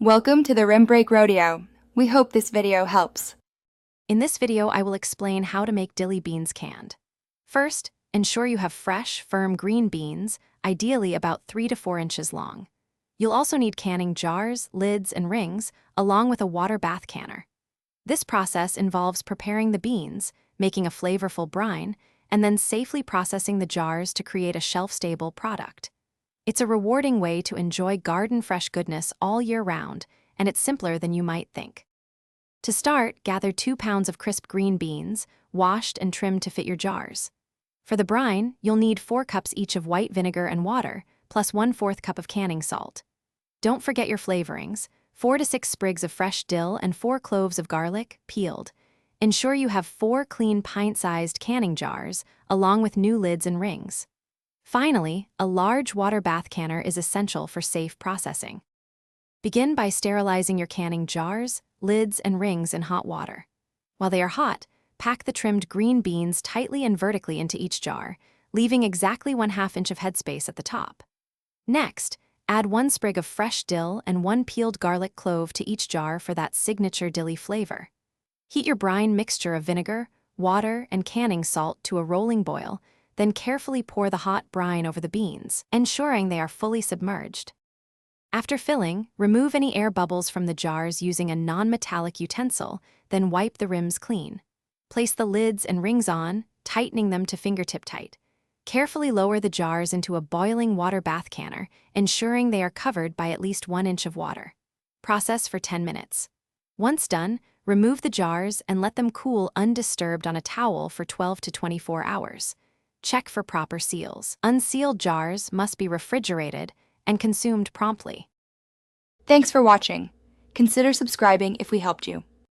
Welcome to the Rim Break Rodeo. We hope this video helps. In this video, I will explain how to make dilly beans canned. First, ensure you have fresh, firm green beans, ideally about 3 to 4 inches long. You'll also need canning jars, lids, and rings, along with a water bath canner. This process involves preparing the beans, making a flavorful brine, and then safely processing the jars to create a shelf-stable product. It's a rewarding way to enjoy garden-fresh goodness all year round, and it's simpler than you might think. To start, gather 2 pounds of crisp green beans, washed and trimmed to fit your jars. For the brine, you'll need 4 cups each of white vinegar and water, plus 1/4 cup of canning salt. Don't forget your flavorings: 4 to 6 sprigs of fresh dill and 4 cloves of garlic, peeled. Ensure you have 4 clean pint-sized canning jars, along with new lids and rings. Finally, a large water bath canner is essential for safe processing. Begin by sterilizing your canning jars, lids, and rings in hot water. While they are hot, pack the trimmed green beans tightly and vertically into each jar, leaving exactly 1/2 inch of headspace at the top. Next, add 1 sprig of fresh dill and 1 peeled garlic clove to each jar for that signature dilly flavor. Heat your brine mixture of vinegar, water, and canning salt to a rolling boil, then carefully pour the hot brine over the beans, ensuring they are fully submerged. After filling, remove any air bubbles from the jars using a non-metallic utensil, then wipe the rims clean. Place the lids and rings on, tightening them to fingertip tight. Carefully lower the jars into a boiling water bath canner, ensuring they are covered by at least 1 inch of water. Process for 10 minutes. Once done, remove the jars and let them cool undisturbed on a towel for 12 to 24 hours. Check for proper seals. Unsealed jars must be refrigerated and consumed promptly. Thanks for watching. Consider subscribing if we helped you.